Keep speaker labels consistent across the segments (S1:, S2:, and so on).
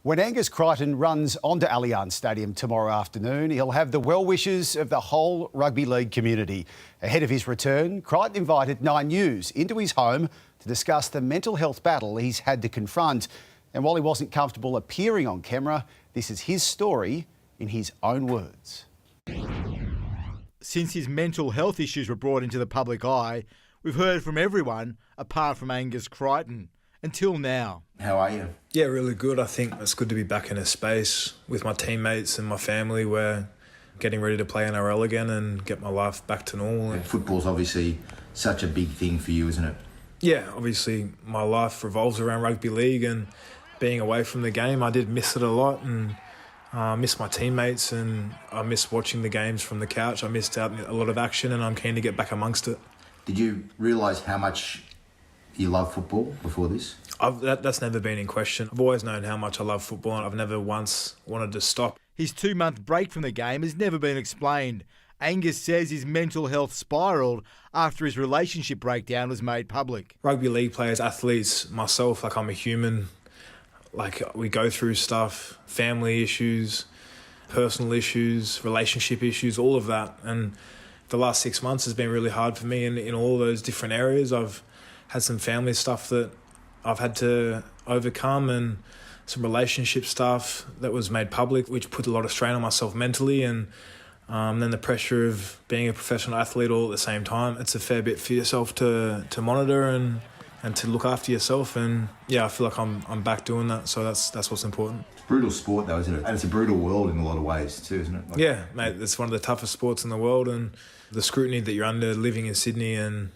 S1: When Angus Crichton runs onto Allianz Stadium tomorrow afternoon, he'll have the well wishes of the whole rugby league community. Ahead of his return, Crichton invited Nine News into his home to discuss the mental health battle he's had to confront. And while he wasn't comfortable appearing on camera, this is his story in his own words.
S2: Since his mental health issues were brought into the public eye, we've heard from everyone apart from Angus Crichton. Until now.
S3: How are you?
S4: Yeah, really good. I think it's good to be back in a space with my teammates and my family where getting ready to play NRL again and get my life back to normal.
S3: Football's obviously such a big thing for you, isn't it?
S4: Yeah, obviously my life revolves around rugby league, and being away from the game, I did miss it a lot, and I miss my teammates, and I miss watching the games from the couch. I missed out a lot of action, and I'm keen to get back amongst it.
S3: Did you realise how much you love football before this?
S4: That's never been in question. I've always known how much I love football, and I've never once wanted to stop.
S2: His 2-month break from the game has never been explained. Angus says his mental health spiralled after his relationship breakdown was made public.
S4: Rugby league players, athletes, myself, I'm a human. We go through stuff, family issues, personal issues, relationship issues, all of that. And the last 6 months has been really hard for me in all those different areas. I've had some family stuff that I've had to overcome, and some relationship stuff that was made public, which put a lot of strain on myself mentally, and then the pressure of being a professional athlete all at the same time. It's a fair bit for yourself to monitor and to look after yourself, and yeah, I feel like I'm back doing that, so that's what's important.
S3: It's a brutal sport though, isn't it? And it's a brutal world in a lot of ways too, isn't it?
S4: Yeah, mate, it's one of the toughest sports in the world, and the scrutiny that you're under living in Sydney and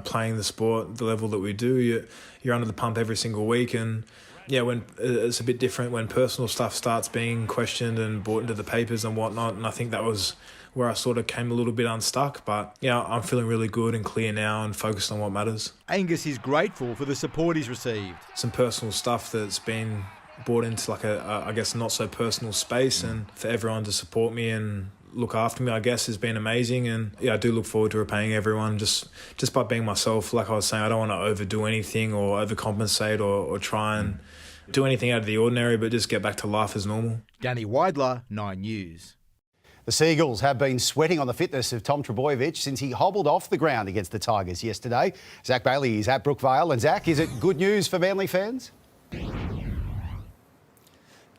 S4: playing the sport, the level that we do, you're under the pump every single week. And yeah, when it's a bit different when personal stuff starts being questioned and brought into the papers and whatnot. And I think that was where I sort of came a little bit unstuck. But yeah, I'm feeling really good and clear now and focused on what matters.
S2: Angus is grateful for the support he's received.
S4: Some personal stuff that's been brought into I guess not so personal space, and for everyone to support me and look after me, I guess, has been amazing. And yeah, I do look forward to repaying everyone just by being myself. Like I was saying, I don't want to overdo anything or overcompensate or try and do anything out of the ordinary, but just get back to life as normal.
S2: Danny Weidler, 9 News.
S1: The Seagulls have been sweating on the fitness of Tom Trbojevic since he hobbled off the ground against the Tigers yesterday. Zach Bailey is at Brookvale. And Zach, is it good news for Manly fans?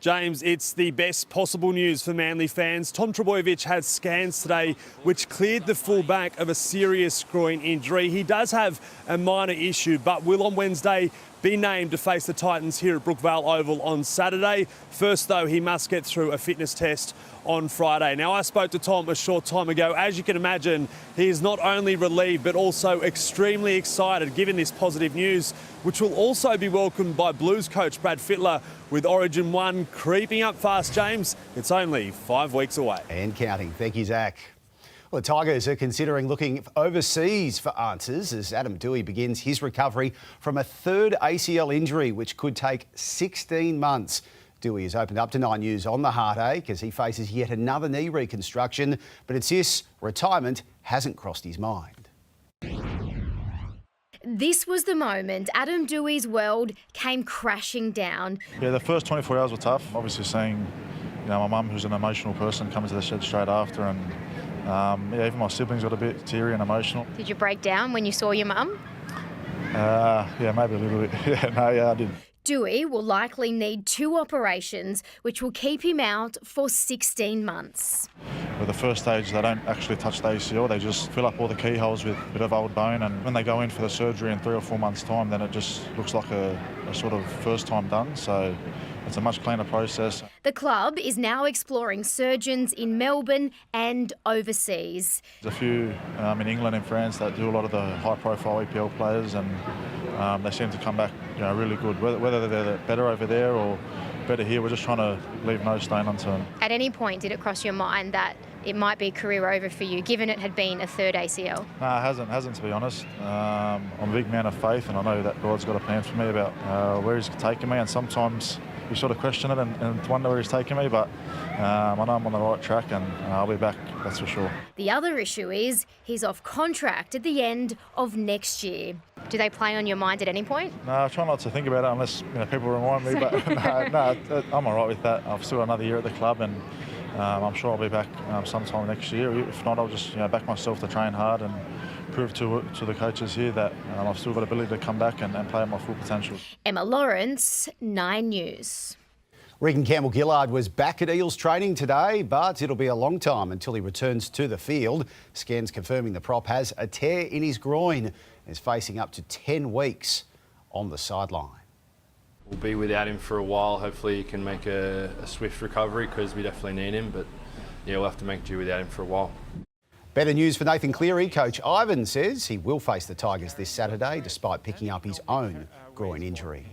S5: James, it's the best possible news for Manly fans. Tom Trbojevic had scans today which cleared the fullback of a serious groin injury. He does have a minor issue, but will on Wednesday be named to face the Titans here at Brookvale Oval on Saturday. First, though, he must get through a fitness test on Friday. Now, I spoke to Tom a short time ago. As you can imagine, he is not only relieved but also extremely excited given this positive news, which will also be welcomed by Blues coach Brad Fittler, with Origin 1 creeping up fast, James. It's only 5 weeks away.
S1: And counting. Thank you, Zach. Well, the Tigers are considering looking overseas for answers as Adam Doueihi begins his recovery from a third ACL injury, which could take 16 months. Doueihi has opened up to 9 News on the heartache as he faces yet another knee reconstruction, but insists retirement hasn't crossed his mind.
S6: This was the moment Adam Doueihi's world came crashing down.
S7: Yeah, the first 24 hours were tough. Obviously seeing, my mum, who's an emotional person, come into the shed straight after, and even my siblings got a bit teary and emotional.
S6: Did you break down when you saw your mum?
S7: Yeah, maybe a little bit. I did.
S6: Doueihi will likely need 2 operations, which will keep him out for 16 months.
S7: With the first stage, they don't actually touch the ACL. They just fill up all the keyholes with a bit of old bone. And when they go in for the surgery in 3 or 4 months' time, then it just looks like a sort of first time done. So it's a much cleaner process.
S6: The club is now exploring surgeons in Melbourne and overseas.
S7: There's a few in England and France that do a lot of the high-profile EPL players, and they seem to come back really good. Whether they're better over there or better here, we're just trying to leave no stone unturned.
S6: At any point, did it cross your mind that it might be career over for you, given it had been a third ACL?
S7: No, it hasn't to be honest. I'm a big man of faith, and I know that God's got a plan for me about where He's taking me, and sometimes you sort of question it and wonder where he's taking me. But I know I'm on the right track, and I'll be back, that's for sure.
S6: The other issue is he's off contract at the end of next year. Do they play on your mind at any point?
S7: No, I try not to think about it unless people remind me. But no, I'm all right with that. I've still got another year at the club, and I'm sure I'll be back sometime next year. If not, I'll just back myself to train hard and prove to the coaches here that I've still got ability to come back and play at my full potential.
S6: Emma Lawrence, 9 News.
S1: Regan Campbell-Gillard was back at Eels training today, but it'll be a long time until he returns to the field. Scans confirming the prop has a tear in his groin and is facing up to 10 weeks on the sideline.
S8: We'll be without him for a while. Hopefully he can make a swift recovery because we definitely need him, but yeah, we'll have to make do without him for a while.
S1: Better news for Nathan Cleary. Coach Ivan says he will face the Tigers this Saturday despite picking up his own groin injury.